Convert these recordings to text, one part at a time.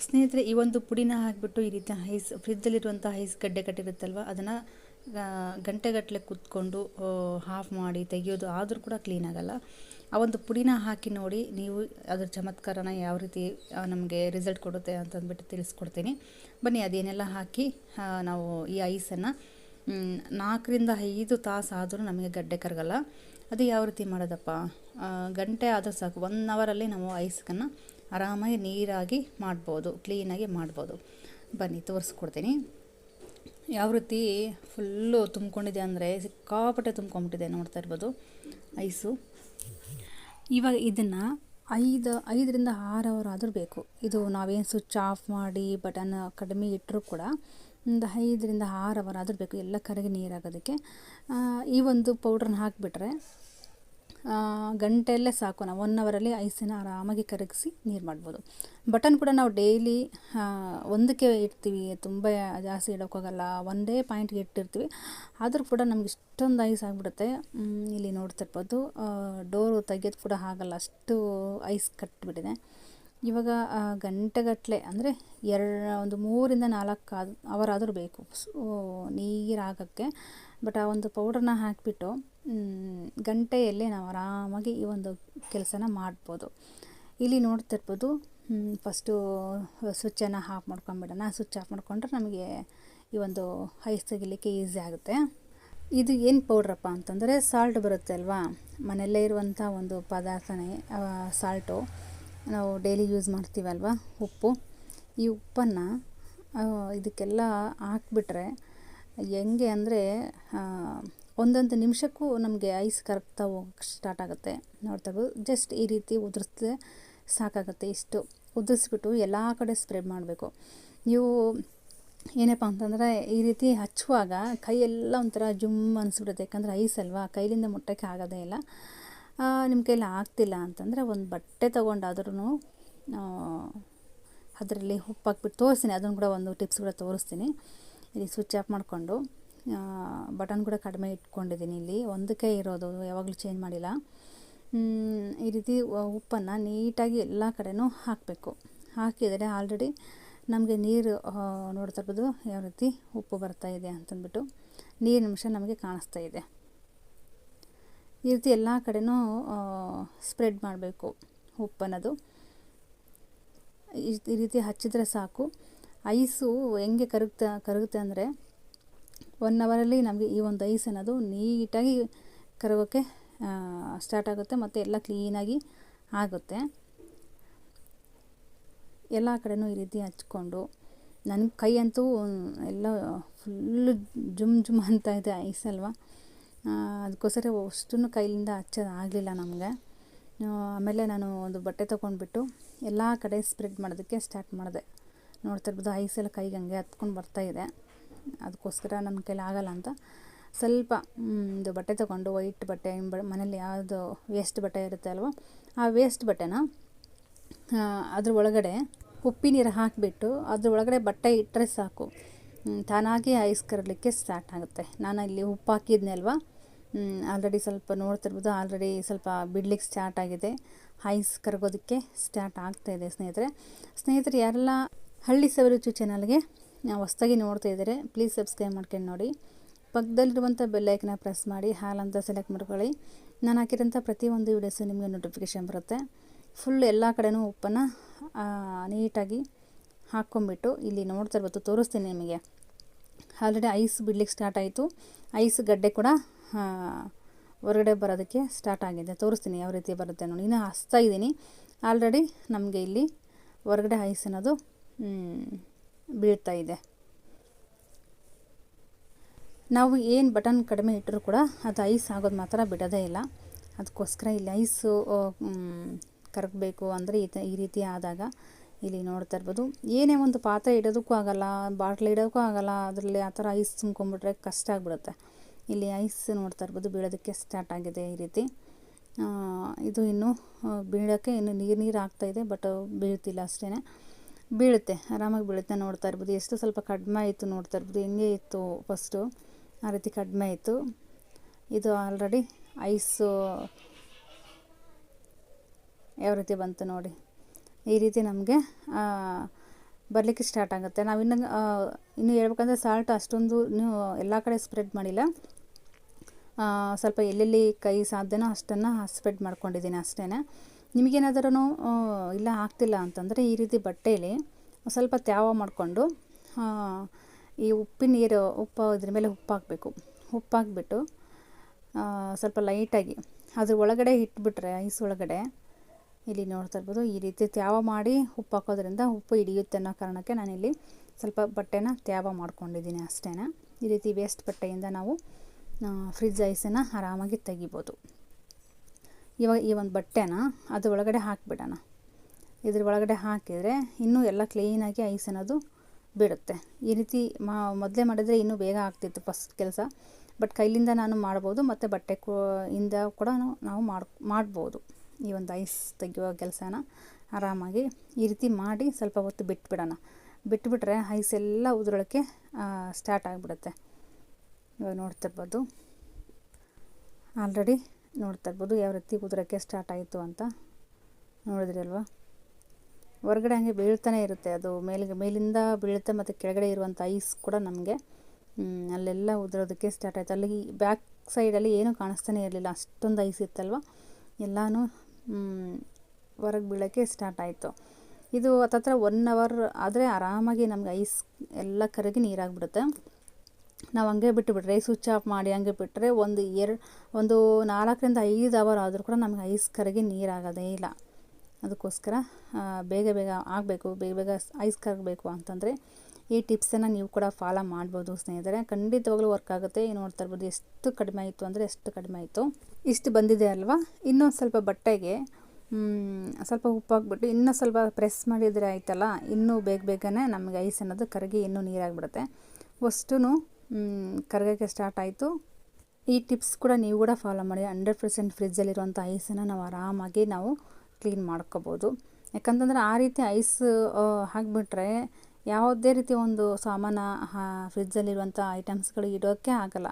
ಸ್ನೇಹಿತರೆ, ಈ ಒಂದು ಪುಡಿನ ಹಾಕಿಬಿಟ್ಟು ಈ ರೀತಿ ಫ್ರಿಜ್ಜಲ್ಲಿರುವಂಥ ಐಸ್ ಗಡ್ಡೆ ಕಟ್ಟಿರುತ್ತಲ್ವ, ಅದನ್ನು ಗಂಟೆಗಟ್ಟಲೆ ಕುತ್ಕೊಂಡು ಹಾಫ್ ಮಾಡಿ ತೆಗೆಯೋದು ಆದರೂ ಕೂಡ ಕ್ಲೀನ್ ಆಗಲ್ಲ. ಆ ಒಂದು ಪುಡಿನ ಹಾಕಿ ನೋಡಿ ನೀವು ಅದ್ರ ಚಮತ್ಕಾರನ ಯಾವ ರೀತಿ ನಮಗೆ ರಿಸಲ್ಟ್ ಕೊಡುತ್ತೆ ಅಂತಂದ್ಬಿಟ್ಟು ತಿಳಿಸ್ಕೊಡ್ತೀನಿ. ಬನ್ನಿ, ಅದೇನೆಲ್ಲ ಹಾಕಿ ನಾವು ಈ ಐಸನ್ನು 4-5 ತಾಸು ಆದರೂ ನಮಗೆ ಗಡ್ಡೆ ಕರಗಲ್ಲ. ಅದು ಯಾವ ರೀತಿ ಮಾಡೋದಪ್ಪ, ಗಂಟೆ ಆದರೂ ಸಾಕು, 1 ಅವರಲ್ಲಿ ನಾವು ಐಸ್ಕನ್ನು ಆರಾಮಾಗಿ ನೀರಾಗಿ ಮಾಡ್ಬೋದು, ಕ್ಲೀನಾಗಿ ಮಾಡ್ಬೋದು. ಬನ್ನಿ ತೋರಿಸ್ಕೊಡ್ತೀನಿ. ಯಾವ ರೀತಿ ಫುಲ್ಲು ತುಂಬ್ಕೊಂಡಿದೆ ಅಂದರೆ ಸಿಕ್ಕಾಪಟ್ಟೆ ತುಂಬ್ಕೊಂಬಿಟ್ಟಿದೆ, ನೋಡ್ತಾ ಇರ್ಬೋದು ಐಸು. ಇವಾಗ ಇದನ್ನು 5-6 ಅವರ್ ಆದರೂ ಬೇಕು. ಇದು ನಾವೇನು ಸ್ವಿಚ್ ಆಫ್ ಮಾಡಿ ಬಟನ್ ಕಡಿಮೆ ಇಟ್ಟರೂ ಕೂಡ ಒಂದು 5-6 ಅವರ್ ಆದರೂ ಬೇಕು, ಎಲ್ಲ ಕರಗಿ ನೀರಾಗೋದಕ್ಕೆ. ಈ ಒಂದು ಪೌಡ್ರನ್ನ ಹಾಕಿಬಿಟ್ರೆ ಗಂಟೆಯಲ್ಲೇ ಸಾಕು, ನಾವು 1 ಅವರಲ್ಲಿ ಐಸನ್ನು ಆರಾಮಾಗಿ ಕರಗಿಸಿ ನೀರು ಮಾಡ್ಬೋದು. ಬಟನ್ ಕೂಡ ನಾವು ಡೈಲಿ ಒಂದಕ್ಕೆ ಇಡ್ತೀವಿ, ತುಂಬ ಜಾಸ್ತಿ ಇಡೋಕ್ಕೋಗಲ್ಲ, ಒಂದೇ ಪಾಯಿಂಟ್ಗೆ ಇಟ್ಟಿರ್ತೀವಿ, ಆದರೂ ಕೂಡ ನಮ್ಗೆ ಇಷ್ಟೊಂದು ಐಸ್ ಆಗಿಬಿಡುತ್ತೆ. ಇಲ್ಲಿ ನೋಡ್ತಿರ್ಬೋದು, ಡೋರು ತೆಗೆಯೋದು ಕೂಡ ಆಗಲ್ಲ, ಅಷ್ಟು ಐಸ್ ಕಟ್ಟಿಬಿಟ್ಟಿದೆ. ಇವಾಗ ಗಂಟೆಗಟ್ಟಲೆ ಅಂದರೆ ಒಂದು 3-4 ಅವರ್ ಆದರೂ ಬೇಕು ನೀರಾಗೋಕ್ಕೆ. ಬಟ್ ಆ ಒಂದು ಪೌಡ್ರನ್ನ ಹಾಕಿಬಿಟ್ಟು ಗಂಟೆಯಲ್ಲೇ ನಾವು ಆರಾಮಾಗಿ ಈ ಒಂದು ಕೆಲಸನ ಮಾಡ್ಬೋದು. ಇಲ್ಲಿ ನೋಡ್ತಿರ್ಬೋದು, ಫಸ್ಟು ಸ್ವಿಚ್ಚನ್ನು ಆಫ್ ಮಾಡ್ಕೊಂಬಿಡೋಣ. ಸ್ವಿಚ್ ಆಫ್ ಮಾಡಿಕೊಂಡ್ರೆ ನಮಗೆ ಈ ಒಂದು ಐಸ್ ತೆಗಿಲಿಕ್ಕೆ ಈಸಿ ಆಗುತ್ತೆ. ಇದು ಏನು ಪೌಡ್ರಪ್ಪ ಅಂತಂದರೆ ಸಾಲ್ಟ್ ಬರುತ್ತೆ ಅಲ್ವಾ, ಮನೆಯಲ್ಲೇ ಇರುವಂಥ ಒಂದು ಪದಾರ್ಥನೇ ಸಾಲ್ಟು, ನಾವು ಡೈಲಿ ಯೂಸ್ ಮಾಡ್ತೀವಲ್ವ, ಉಪ್ಪು. ಈ ಉಪ್ಪನ್ನು ಇದಕ್ಕೆಲ್ಲ ಹಾಕ್ಬಿಟ್ರೆ ಹೆಂಗೆ ಅಂದರೆ ಒಂದೊಂದು ನಿಮಿಷಕ್ಕೂ ನಮಗೆ ಐಸ್ ಕರಗ್ತಾ ಹೋಗಕ್ಕೆ ಸ್ಟಾರ್ಟ್ ಆಗುತ್ತೆ. ನೋಡ್ತಾ ಇರ್ಬೋದು, ಜಸ್ಟ್ ಈ ರೀತಿ ಉದುರಿಸಿದ್ರೆ ಸಾಕಾಗುತ್ತೆ. ಇಷ್ಟು ಉದುರಿಸ್ಬಿಟ್ಟು ಎಲ್ಲ ಕಡೆ ಸ್ಪ್ರೆಡ್ ಮಾಡಬೇಕು. ನೀವು ಏನಪ್ಪ ಅಂತಂದರೆ ಈ ರೀತಿ ಹಚ್ಚುವಾಗ ಕೈಯೆಲ್ಲ ಒಂಥರ ಜುಮ್ ಅನಿಸ್ಬಿಡುತ್ತೆ, ಯಾಕಂದರೆ ಐಸ್ ಅಲ್ವಾ, ಕೈಲಿಂದ ಮುಟ್ಟಕ್ಕೆ ಆಗೋದೇ ಇಲ್ಲ. ನಿಮ್ಮ ಕೈಲಿ ಆಗ್ತಿಲ್ಲ ಅಂತಂದರೆ ಒಂದು ಬಟ್ಟೆ ತೊಗೊಂಡಾದ್ರೂ ಅದರಲ್ಲಿ ಉಪ್ಪು ಹಾಕ್ಬಿಟ್ಟು ತೋರಿಸ್ತೀನಿ, ಅದನ್ನು ಕೂಡ ಒಂದು ಟಿಪ್ಸ್ ಕೂಡ ತೋರಿಸ್ತೀನಿ. ಇಲ್ಲಿ ಸ್ವಿಚ್ ಆಫ್ ಮಾಡಿಕೊಂಡು ಬಟನ್ ಕೂಡ ಕಡಿಮೆ ಇಟ್ಕೊಂಡಿದ್ದೀನಿ, ಇಲ್ಲಿ ಒಂದಕ್ಕೆ ಇರೋದು, ಯಾವಾಗಲೂ ಚೇಂಜ್ ಮಾಡಿಲ್ಲ. ಈ ರೀತಿ ಉಪ್ಪನ್ನು ನೀಟಾಗಿ ಎಲ್ಲ ಕಡೆನೂ ಹಾಕಬೇಕು. ಹಾಕಿದರೆ ಆಲ್ರೆಡಿ ನಮಗೆ ನೀರು ನೋಡ್ತಾ ಇರ್ಬೋದು ಯಾವ ರೀತಿ ಉಪ್ಪು ಬರ್ತಾಯಿದೆ ಅಂತಂದ್ಬಿಟ್ಟು, ನೀರಿನ ಅಂಶ ನಮಗೆ ಕಾಣಿಸ್ತಾ ಇದೆ. ಈ ರೀತಿ ಎಲ್ಲ ಕಡೆನೂ ಸ್ಪ್ರೆಡ್ ಮಾಡಬೇಕು ಉಪ್ಪನ್ನೋದು. ಈ ರೀತಿ ಹಚ್ಚಿದ್ರೆ ಸಾಕು. ಐಸು ಹೆಂಗೆ ಕರಗುತ್ತೆ ಅಂದರೆ 1 ಅವರಲ್ಲಿ ನಮಗೆ ಈ ಒಂದು ಐಸ್ ಅನ್ನೋದು ನೀಟಾಗಿ ಕರಗೋಕ್ಕೆ ಸ್ಟಾರ್ಟ್ ಆಗುತ್ತೆ, ಮತ್ತು ಎಲ್ಲ ಕ್ಲೀನಾಗಿ ಆಗುತ್ತೆ. ಎಲ್ಲ ಕಡೆನೂ ಈ ರೀತಿ ಹಚ್ಕೊಂಡು, ನನ್ನ ಕೈ ಅಂತೂ ಎಲ್ಲ ಫುಲ್ಲು ಜುಮ್ ಅಂತ ಇದೆ ಐಸ್ ಅಲ್ವಾ, ಅದಕ್ಕೋಸ್ಕರ ಅಷ್ಟನ್ನು ಕೈಲಿಂದ ಹಚ್ಚೋದು ಆಗಲಿಲ್ಲ ನಮಗೆ. ಆಮೇಲೆ ನಾನು ಒಂದು ಬಟ್ಟೆ ತೊಗೊಂಡ್ಬಿಟ್ಟು ಎಲ್ಲ ಕಡೆ ಸ್ಪ್ರೆಡ್ ಮಾಡೋದಕ್ಕೆ ಸ್ಟಾರ್ಟ್ ಮಾಡಿದೆ. ನೋಡ್ತಾ ಇರ್ಬೋದು, ಐಸೆಲ್ಲ ಕೈಗೆ ಹಂಗೆ ಹತ್ಕೊಂಡು ಬರ್ತಾಯಿದೆ. ಅದಕ್ಕೋಸ್ಕರ ನನ್ನ ಕೈಲಿ ಆಗಲ್ಲ ಅಂತ ಸ್ವಲ್ಪ ಒಂದು ಬಟ್ಟೆ ತೊಗೊಂಡು, ವೈಟ್ ಬಟ್ಟೆ, ಮನೇಲಿ ಯಾವುದು ವೇಸ್ಟ್ ಬಟ್ಟೆ ಇರುತ್ತೆ ಅಲ್ವ, ಆ ವೇಸ್ಟ್ ಬಟ್ಟೆನ ಅದ್ರ ಒಳಗಡೆ ಉಪ್ಪಿನ ನೀರು ಹಾಕಿಬಿಟ್ಟು ಅದ್ರ ಒಳಗಡೆ ಬಟ್ಟೆ ಇಟ್ಟರೆ ಸಾಕು, ತಾನಾಗಿ ಐಸ್ ಕರಗಲಿಕ್ಕೆ ಸ್ಟಾರ್ಟ್ ಆಗುತ್ತೆ. ನಾನು ಇಲ್ಲಿ ಉಪ್ಪು ಹಾಕಿದ್ನೆ ಅಲ್ವಾ, ಆಲ್ರೆಡಿ ಸ್ವಲ್ಪ ನೋಡ್ತಿರ್ಬೋದು, ಆಲ್ರೆಡಿ ಸ್ವಲ್ಪ ಬಿಡ್ಲಿಕ್ಕೆ ಸ್ಟಾರ್ಟ್ ಆಗಿದೆ, ಐಸ್ ಕರಗೋದಕ್ಕೆ ಸ್ಟಾರ್ಟ್ ಆಗ್ತಾಯಿದೆ. ಸ್ನೇಹಿತರೆ ಯಾರೆಲ್ಲ ಹಳ್ಳಿ ಸವಿರುಚಿ ಚಾನಲ್ಗೆ ಹೊಸದಾಗಿ ನೋಡ್ತಾ ಇದ್ದಾರೆ, ಪ್ಲೀಸ್ ಸಬ್ಸ್ಕ್ರೈಬ್ ಮಾಡ್ಕೊಂಡು ನೋಡಿ. ಪಕ್ಕದಲ್ಲಿರುವಂಥ ಬೆಲ್ಲೈಕನ್ನ ಪ್ರೆಸ್ ಮಾಡಿ ಹಾಲ್ ಅಂತ ಸೆಲೆಕ್ಟ್ ಮಾಡ್ಕೊಳ್ಳಿ. ನಾನು ಹಾಕಿರೋಂಥ ಪ್ರತಿಯೊಂದು ವೀಡಿಯೋಸು ನಿಮಗೆ ನೋಟಿಫಿಕೇಷನ್ ಬರುತ್ತೆ. ಫುಲ್ ಎಲ್ಲ ಕಡೆನೂ ಉಪ್ಪನ್ನು ನೀಟಾಗಿ ಹಾಕ್ಕೊಂಬಿಟ್ಟು ಇಲ್ಲಿ ನೋಡ್ತಾ ಇರ್ಬೋದು, ತೋರಿಸ್ತೀನಿ ನಿಮಗೆ. ಆಲ್ರೆಡಿ ಐಸ್ ಬಿಡ್ಲಿಕ್ಕೆ ಸ್ಟಾರ್ಟ್ ಆಯಿತು, ಐಸ್ ಗಡ್ಡೆ ಕೂಡ ಹೊರಗಡೆ ಬರೋದಕ್ಕೆ ಸ್ಟಾರ್ಟ್ ಆಗಿದೆ. ತೋರಿಸ್ತೀನಿ ಯಾವ ರೀತಿ ಬರುತ್ತೆ ನೋಡಿ. ಇನ್ನು ಹಚ್ತಾ ಇದ್ದೀನಿ, ಆಲ್ರೆಡಿ ನಮಗೆ ಇಲ್ಲಿ ಹೊರಗಡೆ ಐಸ್ ಅನ್ನೋದು ಬೀಳ್ತಾ ಇದೆ. ನಾವು ಏನು ಬಟನ್ ಕಡಿಮೆ ಇಟ್ಟರೂ ಕೂಡ ಅದು ಐಸ್ ಆಗೋದು ಮಾತ್ರ ಬಿಡೋದೇ ಇಲ್ಲ. ಅದಕ್ಕೋಸ್ಕರ ಇಲ್ಲಿ ಐಸು ಕರಗಬೇಕು ಅಂದರೆ ಈ ರೀತಿ ಆದಾಗ ಇಲ್ಲಿ ನೋಡ್ತಾ ಇರ್ಬೋದು, ಏನೇ ಒಂದು ಪಾತ್ರೆ ಇಡೋದಕ್ಕೂ ಆಗಲ್ಲ, ಬಾಟ್ಲ್ ಇಡೋಕ್ಕೂ ಆಗಲ್ಲ, ಅದರಲ್ಲಿ ಆ ಥರ ಐಸ್ ತುಂಬ್ಕೊಂಡ್ಬಿಟ್ರೆ ಕಷ್ಟ ಆಗಿಬಿಡುತ್ತೆ. ಇಲ್ಲಿ ಐಸ್ ನೋಡ್ತಾ ಇರ್ಬೋದು ಬೀಳೋದಕ್ಕೆ ಸ್ಟಾರ್ಟ್ ಆಗಿದೆ. ಈ ರೀತಿ ಇದು ಇನ್ನೂ ಬೀಳೋಕ್ಕೆ ಇನ್ನು ನೀರು ಆಗ್ತಾಯಿದೆ, ಬಟ್ ಬೀಳ್ತಿಲ್ಲ ಅಷ್ಟೇ. ಬೀಳುತ್ತೆ, ಆರಾಮಾಗಿ ಬೀಳುತ್ತೆ. ನೋಡ್ತಾ ಇರ್ಬೋದು ಎಷ್ಟು ಸ್ವಲ್ಪ ಕಡಿಮೆ ಆಯಿತು, ನೋಡ್ತಾ ಇರ್ಬೋದು ಹೆಂಗೆ ಇತ್ತು ಫಸ್ಟು, ಆ ರೀತಿ ಕಡಿಮೆ ಆಯಿತು. ಇದು ಆಲ್ರೆಡಿ ಐಸು ಯಾವ ರೀತಿ ಬಂತು ನೋಡಿ. ಈ ರೀತಿ ನಮಗೆ ಬರಲಿಕ್ಕೆ ಸ್ಟಾರ್ಟ್ ಆಗುತ್ತೆ. ನಾವು ಇನ್ನೂ ಹೇಳ್ಬೇಕಂದ್ರೆ ಸಾಲ್ಟ್ ಅಷ್ಟೊಂದು ಎಲ್ಲ ಕಡೆ ಸ್ಪ್ರೆಡ್ ಮಾಡಿಲ್ಲ. ಸ್ವಲ್ಪ ಎಲ್ಲೆಲ್ಲಿ ಕೈ ಸಾಧ್ಯನೋ ಅಷ್ಟನ್ನು ಸ್ಪ್ರೆಡ್ ಮಾಡ್ಕೊಂಡಿದ್ದೀನಿ ಅಷ್ಟೇ. ನಿಮಗೇನಾದ್ರೂ ಇಲ್ಲ ಆಗ್ತಿಲ್ಲ ಅಂತಂದರೆ ಈ ರೀತಿ ಬಟ್ಟೆಯಲ್ಲಿ ಸ್ವಲ್ಪ ತ್ಯಾವ ಮಾಡಿಕೊಂಡು ಈ ಉಪ್ಪಿನ ನೀರು ಇದ್ರ ಮೇಲೆ ಉಪ್ಪು ಹಾಕಬೇಕು. ಉಪ್ಪು ಹಾಕ್ಬಿಟ್ಟು ಸ್ವಲ್ಪ ಲೈಟಾಗಿ ಅದ್ರ ಒಳಗಡೆ ಇಟ್ಬಿಟ್ರೆ ಐಸ್ ಒಳಗಡೆ ಇಲ್ಲಿ ನೋಡ್ತಾ ಇರ್ಬೋದು, ಈ ರೀತಿ ತ್ಯಾವ ಮಾಡಿ ಉಪ್ಪು ಹಾಕೋದ್ರಿಂದ ಉಪ್ಪು ಹಿಡಿಯುತ್ತೆ ಅನ್ನೋ ಕಾರಣಕ್ಕೆ ನಾನಿಲ್ಲಿ ಸ್ವಲ್ಪ ಬಟ್ಟೆನ ತ್ಯಾವ ಮಾಡ್ಕೊಂಡಿದ್ದೀನಿ ಅಷ್ಟೇ. ಈ ರೀತಿ ವೇಸ್ಟ್ ಬಟ್ಟೆಯಿಂದ ನಾವು ಫ್ರಿಜ್ ಐಸನ್ನು ಆರಾಮಾಗಿ ತೆಗಿಬೋದು. ಇವಾಗ ಈ ಒಂದು ಬಟ್ಟೆನ ಅದ್ರ ಒಳಗಡೆ ಹಾಕಿಬಿಡೋಣ. ಇದ್ರ ಒಳಗಡೆ ಹಾಕಿದರೆ ಇನ್ನೂ ಎಲ್ಲ ಕ್ಲೀನಾಗಿ ಐಸ್ ಅನ್ನೋದು ಬಿಡುತ್ತೆ. ಈ ರೀತಿ ಮೊದಲೇ ಮಾಡಿದರೆ ಇನ್ನೂ ಬೇಗ ಆಗ್ತಿತ್ತು ಫಸ್ಟ್ ಕೆಲಸ. ಬಟ್ ಕೈಲಿಂದ ನಾನು ಮಾಡ್ಬೋದು ಮತ್ತು ಬಟ್ಟೆ ಇಂದ ಕೂಡ ನಾವು ಮಾಡ್ಬೋದು ಈ ಒಂದು ಐಸ್ ತೆಗೆಯುವ ಕೆಲಸನ ಆರಾಮಾಗಿ. ಈ ರೀತಿ ಮಾಡಿ ಸ್ವಲ್ಪ ಹೊತ್ತು ಬಿಟ್ಬಿಡೋಣ. ಬಿಟ್ಬಿಟ್ರೆ ಐಸ್ ಎಲ್ಲ ಉದುರೋಕ್ಕೆ ಸ್ಟಾರ್ಟ್ ಆಗಿಬಿಡುತ್ತೆ. ಇವಾಗ ನೋಡ್ತಿರ್ಬೋದು, ಆಲ್ರೆಡಿ ನೋಡ್ತಾ ಇರ್ಬೋದು ಯಾವ ರೀತಿ ಉದುರೋಕ್ಕೆ ಸ್ಟಾರ್ಟ್ ಆಯಿತು ಅಂತ. ನೋಡಿದ್ರಿ ಅಲ್ವಾ, ಹೊರಗಡೆ ಹಂಗೆ ಬೀಳ್ತಾನೆ ಇರುತ್ತೆ. ಅದು ಮೇಲಿಂದ ಬೀಳುತ್ತೆ ಮತ್ತು ಕೆಳಗಡೆ ಇರುವಂಥ ಐಸ್ ಕೂಡ ನಮಗೆ ಅಲ್ಲೆಲ್ಲ ಉದುರೋದಕ್ಕೆ ಸ್ಟಾರ್ಟ್ ಆಯಿತು. ಅಲ್ಲಿ ಬ್ಯಾಕ್ ಸೈಡಲ್ಲಿ ಏನೂ ಕಾಣಿಸ್ತಾನೆ ಇರಲಿಲ್ಲ, ಅಷ್ಟೊಂದು ಐಸ್ ಇತ್ತಲ್ವ. ಎಲ್ಲನೂ ಹೊರಗೆ ಬೀಳೋಕ್ಕೆ ಸ್ಟಾರ್ಟ್ ಆಯಿತು. ಇದು ಹತ್ತತ್ರ 1 ಅವರ್ ಆದರೆ ಆರಾಮಾಗಿ ನಮ್ಗೆ ಐಸ್ ಎಲ್ಲ ಕರಗಿ ನೀರಾಗಿಬಿಡುತ್ತೆ. ನಾವು ಹಂಗೆ ಬಿಟ್ಟುಬಿಟ್ರೆ ಸ್ವಿಚ್ ಆಫ್ ಮಾಡಿ ಹಂಗೆ ಬಿಟ್ಟರೆ ಒಂದು 4ರಿಂದ 5 ಅವರ್ ಆದರೂ ಕೂಡ ನಮ್ಗೆ ಐಸ್ ಕರಗಿ ನೀರಾಗೋದೇ ಇಲ್ಲ. ಅದಕ್ಕೋಸ್ಕರ ಬೇಗ ಆಗಬೇಕು, ಬೇಗ ಐಸ್ ಕರಗಬೇಕು ಅಂತಂದರೆ ಈ ಟಿಪ್ಸನ್ನು ನೀವು ಕೂಡ ಫಾಲೋ ಮಾಡ್ಬೋದು ಸ್ನೇಹಿತರೆ. ಖಂಡಿತವಾಗ್ಲೂ ವರ್ಕ್ ಆಗುತ್ತೆ. ನೋಡ್ತಾ ಇರ್ಬೋದು ಎಷ್ಟು ಕಡಿಮೆ ಆಯಿತು ಅಂದರೆ ಎಷ್ಟು ಕಡಿಮೆ ಆಯಿತು. ಇಷ್ಟು ಬಂದಿದೆ ಅಲ್ವಾ. ಇನ್ನೊಂದು ಸ್ವಲ್ಪ ಬಟ್ಟೆಗೆ ಸ್ವಲ್ಪ ಉಪ್ಪು ಹಾಕ್ಬಿಟ್ಟು ಇನ್ನೂ ಸ್ವಲ್ಪ ಪ್ರೆಸ್ ಮಾಡಿದರೆ ಆಯ್ತಲ್ಲ, ಇನ್ನೂ ಬೇಗನೆ ನಮಗೆ ಐಸ್ ಅನ್ನೋದು ಕರಗಿ ಇನ್ನೂ ನೀರಾಗಿಬಿಡುತ್ತೆ. ಅಷ್ಟೂ ಕರಗೋಕ್ಕೆ ಸ್ಟಾರ್ಟ್ ಆಯಿತು. ಈ ಟಿಪ್ಸ್ ಕೂಡ ನೀವು ಕೂಡ ಫಾಲೋ ಮಾಡಿ. 100% ಫ್ರಿಜ್ಜಲ್ಲಿರುವಂಥ ಐಸನ್ನು ನಾವು ಆರಾಮಾಗಿ ನಾವು ಕ್ಲೀನ್ ಮಾಡ್ಕೋಬೋದು. ಯಾಕಂತಂದರೆ ಆ ರೀತಿ ಐಸ್ ಹಾಕಿಬಿಟ್ರೆ ಯಾವುದೇ ರೀತಿ ಒಂದು ಸಾಮಾನು ಫ್ರಿಜ್ಜಲ್ಲಿರುವಂಥ ಐಟಮ್ಸ್ಗಳು ಇಡೋಕ್ಕೆ ಆಗಲ್ಲ.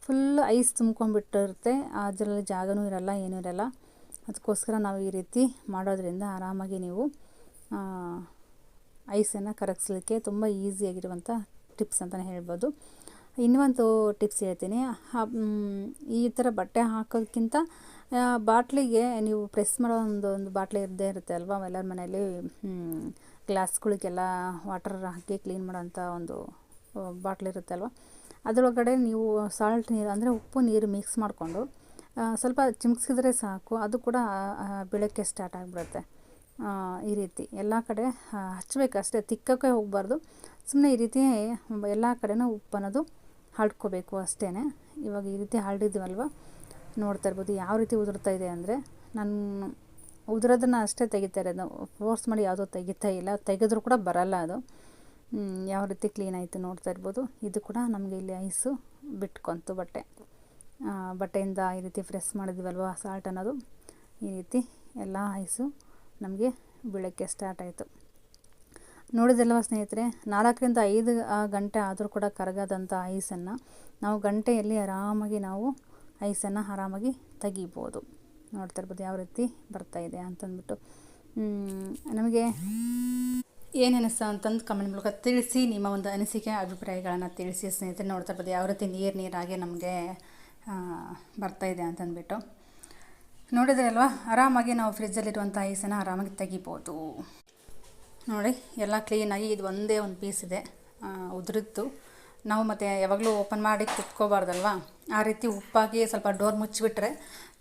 ಫುಲ್ ಐಸ್ ತುಂಬ್ಕೊಂಡ್ಬಿಟ್ಟಿರುತ್ತೆ, ಅದರಲ್ಲಿ ಜಾಗನೂ ಇರಲ್ಲ, ಏನೂ ಇರಲ್ಲ. ಅದಕ್ಕೋಸ್ಕರ ನಾವು ಈ ರೀತಿ ಮಾಡೋದ್ರಿಂದ ಆರಾಮಾಗಿ ನೀವು ಐಸನ್ನು ಕರಗಿಸ್ಲಿಕ್ಕೆ ತುಂಬ ಈಸಿಯಾಗಿರುವಂಥ ಟಿಪ್ಸ್ ಅಂತಲೇ ಹೇಳ್ಬೋದು. ಇನ್ನೊಂದು ಟಿಪ್ಸ್ ಹೇಳ್ತೀನಿ. ಈ ಥರ ಬಟ್ಟೆ ಹಾಕೋದಕ್ಕಿಂತ ಬಾಟ್ಲಿಗೆ ನೀವು ಪ್ರೆಸ್ ಮಾಡೋ ಒಂದು ಬಾಟ್ಲಿ ಇದ್ದೇ ಇರುತ್ತೆ ಅಲ್ವಾ. ಎಲ್ಲರ ಮನೆಯಲ್ಲಿ ಗ್ಲಾಸ್ಗಳಿಗೆಲ್ಲ ವಾಟರ್ ಹಾಕಿ ಕ್ಲೀನ್ ಮಾಡೋಂಥ ಒಂದು ಬಾಟ್ಲಿ ಇರುತ್ತೆ ಅಲ್ವ. ಅದರೊಳಗಡೆ ನೀವು ಸಾಲ್ಟ್ ನೀರು ಅಂದರೆ ಉಪ್ಪು ನೀರು ಮಿಕ್ಸ್ ಮಾಡಿಕೊಂಡು ಸ್ವಲ್ಪ ಚಿಮ್ಕಿಸಿದ್ರೆ ಸಾಕು, ಅದು ಕೂಡ ಬೀಳೋಕ್ಕೆ ಸ್ಟಾರ್ಟ್ ಆಗಿಬಿಡುತ್ತೆ. ಈ ರೀತಿ ಎಲ್ಲ ಕಡೆ ಹಚ್ಚಬೇಕು ಅಷ್ಟೇ, ತಿಕ್ಕಕ್ಕೆ ಹೋಗಬಾರ್ದು. ಸುಮ್ಮನೆ ಈ ರೀತಿ ಎಲ್ಲ ಕಡೆನೂ ಉಪ್ಪು ಅನ್ನೋದು ಹರಡ್ಕೋಬೇಕು ಅಷ್ಟೇ. ಇವಾಗ ಈ ರೀತಿ ಹರಡಿದ್ವಲ್ವ, ನೋಡ್ತಾ ಇರ್ಬೋದು ಯಾವ ರೀತಿ ಉದುರ್ತಾ ಇದೆ ಅಂದರೆ. ನಾನು ಉದುರೋದನ್ನು ಅಷ್ಟೇ ತೆಗಿತಾ ಇರೋದು, ಫೋರ್ಸ್ ಮಾಡಿ ಯಾವುದೋ ತೆಗಿತಾ ಇಲ್ಲ. ತೆಗೆದ್ರೂ ಕೂಡ ಬರಲ್ಲ ಅದು. ಯಾವ ರೀತಿ ಕ್ಲೀನ್ ಆಯಿತು ನೋಡ್ತಾ ಇರ್ಬೋದು. ಇದು ಕೂಡ ನಮಗೆ ಇಲ್ಲಿ ಐಸು ಬಿಟ್ಕೊಂತು ಬಟ್ಟೆಯಿಂದ ಈ ರೀತಿ ಪ್ರೆಸ್ ಮಾಡಿದ್ವಲ್ವ ಸಾಲ್ಟ್ ಅನ್ನೋದು, ಈ ರೀತಿ ಎಲ್ಲ ಐಸು ನಮಗೆ ಬೀಳೋಕ್ಕೆ ಸ್ಟಾರ್ಟ್ ಆಯಿತು. ನೋಡಿದಲ್ವ ಸ್ನೇಹಿತರೆ, 4ರಿಂದ 5 ಗಂಟೆ ಆದರೂ ಕೂಡ ಕರಗದಂಥ ಐಸನ್ನು ನಾವು ಗಂಟೆಯಲ್ಲಿ ಆರಾಮಾಗಿ ನಾವು ಐಸನ್ನು ಆರಾಮಾಗಿ ತೆಗಿಬೋದು. ನೋಡ್ತಾ ಇರ್ಬೋದು ಯಾವ ರೀತಿ ಬರ್ತಾಯಿದೆ ಅಂತಂದ್ಬಿಟ್ಟು. ನಮಗೆ ಏನು ಅನ್ನಿಸ್ತಾ ಅಂತಂದು ಕಮೆಂಟ್ ಮೂಲಕ ತಿಳಿಸಿ. ನಿಮ್ಮ ಒಂದು ಅನಿಸಿಕೆ ಅಭಿಪ್ರಾಯಗಳನ್ನು ತಿಳಿಸಿ ಸ್ನೇಹಿತರೆ. ನೋಡ್ತಾ ಇರ್ಬೋದು ಯಾವ ರೀತಿ ನೀರಾಗಿ ನಮಗೆ ಬರ್ತಾಯಿದೆ ಅಂತಂದ್ಬಿಟ್ಟು. ನೋಡಿದ್ರೆ ಅಲ್ವಾ, ಆರಾಮಾಗಿ ನಾವು ಫ್ರಿಜ್ಜಲ್ಲಿರುವಂಥ ಐಸನ್ನು ಆರಾಮಾಗಿ ತೆಗಿಬೋದು. ನೋಡಿ ಎಲ್ಲ ಕ್ಲೀನಾಗಿ. ಇದು ಒಂದೇ ಒಂದು ಪೀಸ್ ಇದೆ ಉದುರಿತ್ತು. ನಾವು ಮತ್ತು ಯಾವಾಗಲೂ ಓಪನ್ ಮಾಡಿ ಕುತ್ಕೋಬಾರ್ದಲ್ವ. ಆ ರೀತಿ ಉಪ್ಪಾಗಿ ಸ್ವಲ್ಪ ಡೋರ್ ಮುಚ್ಚಿಬಿಟ್ರೆ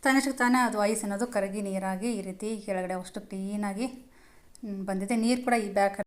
ತಾನೇ ಅದು ಐಸ್ ಅನ್ನೋದು ಕರಗಿ ನೀರಾಗಿ ಈ ರೀತಿ ಕೆಳಗಡೆ ಅಷ್ಟು ಕ್ಲೀನಾಗಿ ಬಂದಿದೆ. ನೀರು ಕೂಡ ಈ ಬ್ಯಾಗ್